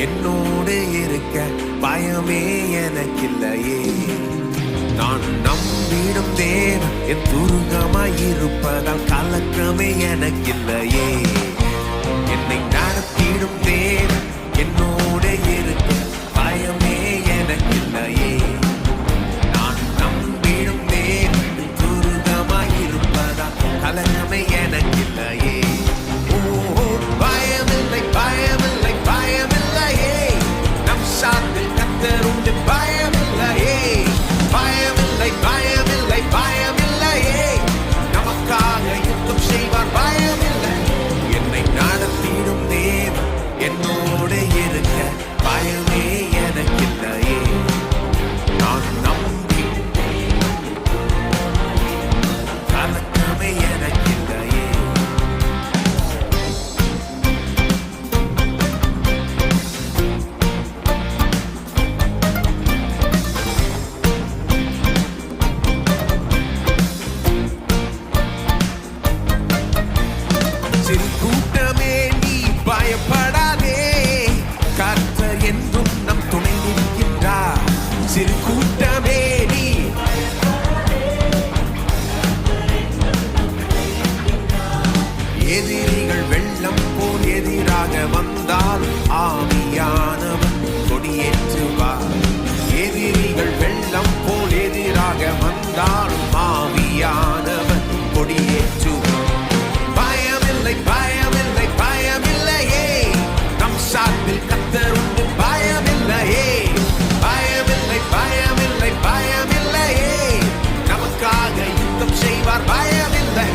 என்னோடு இருக்க பயமே எனக்கில்லையே. நான் நம்பிடும் தேவன் என் துருகமாயிருப்பதால் கலக்கமே எனக்கில்லையே. என்னை நடத்திடும் தேவன் என்னோடு இருக்க பயமே எனக்கில்லையே. நான் நம்பிடும் தேவன் என் துருகமாயிருப்பதால் கலக்கமே எனக்கில்லையே. பயமில்லை பயமில்லை பயமில்லையே, நம் சார்பில் கர்த்தர் உண்டு. பயமில்லையே பயமில்லை பயமில்லை பயமில்லையே, நமக்காக யுத்தம் செய்வார். பயமில்லை. என்னை நடத்திடும் தேவன் என்னோடு இருக்க பயமே எனக்கில்லையே. நான் நம்பி கலக்கமே எனக்கில்லையே. சிறு கூட்டமே நீ பயப்படாதே, கர்த்தர் என்றும் நம் துணை நிற்கின்றார். சிறு கூட்டமே நீ எதிரிகள் வெள்ளம் போல் எதிராக வந்தால் ஆவியானவன் கொடியேற்றுவார். எதிரிகள் வெள்ளம் போல் எதிராக வந்தால் ஆவியானவன் கொடியேற்றுவார். பயமில்லை பயமில்லை பயமில்லையே, நம் சார்பில் கர்த்தர் உண்டு. பயமில்லையே பயமில்லை பயமில்லை பயமில்லையே, நமக்காக யுத்தம் செய்வார். பயமில்லை.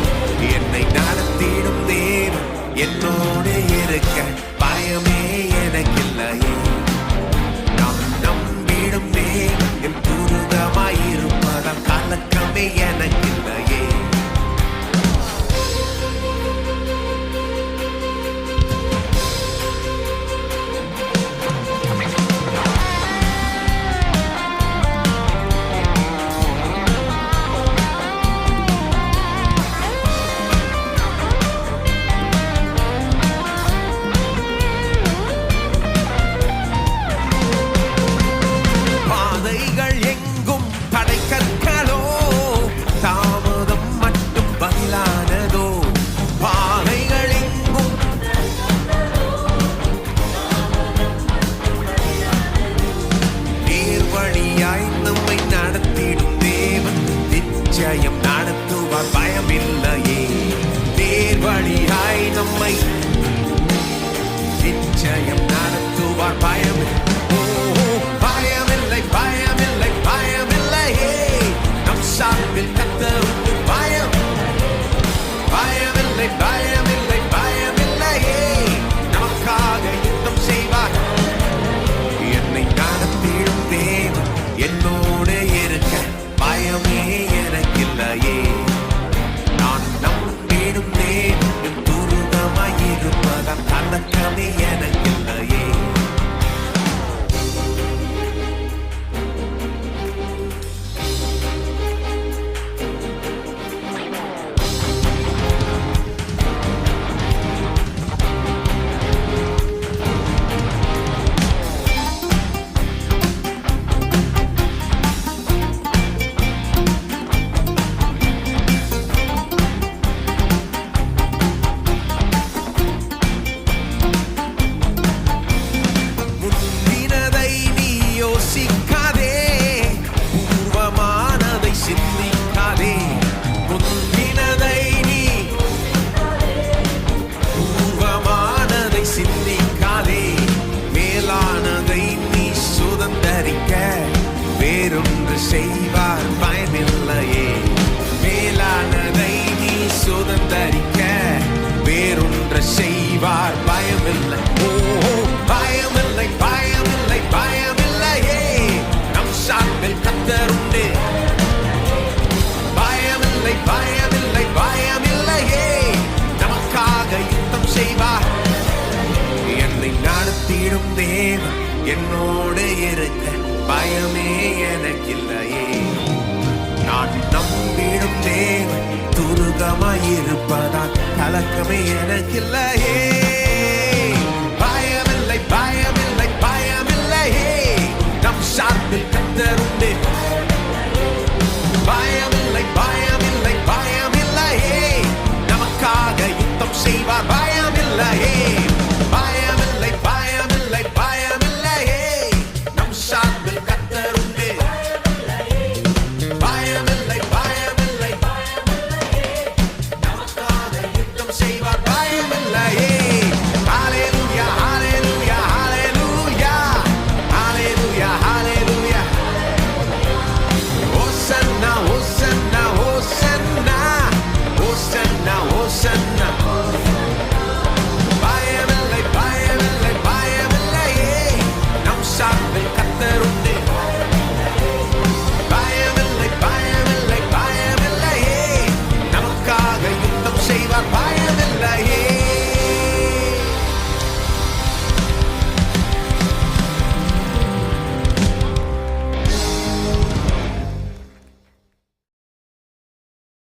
என்னை நடத்திடும் தேவன் என்னோடு இருக்க பயமே எனக்கில்லையே. நான் நம்பிடும் தேவன் என் துருகமாயிருப்பதால் கலக்கமே எனக்கில்லையே. பாதைகள் எங்கும் தடை கற்களோ, தாமதம் மட்டும் பதிலானதோ. பாதைகள் எங்கும் நேர்வழியாய் நம்மை நடத்திடும் தேவன் நிச்சயம் நடத்துவார். பயமில்லையே. நேர்வழியாய் நம்மை நிச்சயம் நடத்துவார். பயமில்லை. பயமில்லை பயமில்லை பயமில்லையே, நம் சார்பில் கர்த்தர் உண்டு. பயமில்லை பயமில்லை பயமில்லையே, நமக்காக யுத்தம் செய்வார். என்னை நடத்திடும் தேவன் என்னோடு இருக்க பயமே எனக்கில்லையே. நான் நம்பிடும் தேவன் என் துருகமாயிருப்பதால் கலக்கமே எனக்கில்லையே. முந்தினதை நீ யோசிக்காதே, பூர்வமானதை சிந்திக்காதே. முந்தினதை நீ பூர்வமானதை சிந்திக்காதே. மேலானதை நீ சுதந்தரிக்க வேறொன்று செய்வார். பயமில்லையே. மேலானதை நீ சுதந்தரிக்க வேறொன்று செய்வார். பயமில்லை. பயமில்லை பயமில்லை பயமில்லையே, நம் சார்பில் கர்த்தர் உண்டு. பயமில்லை பயமில்லை பயமில்லையே, நமக்காக யுத்தம் செய்வார். என்னை நடத்திடும் தேவன் என்னோடு இருக்க பயமே எனக்கில்லையே. நான் நம்பிடும் தேவன் துருகமாயிருப்பதால் கலக்கமே எனக்கில்லையே.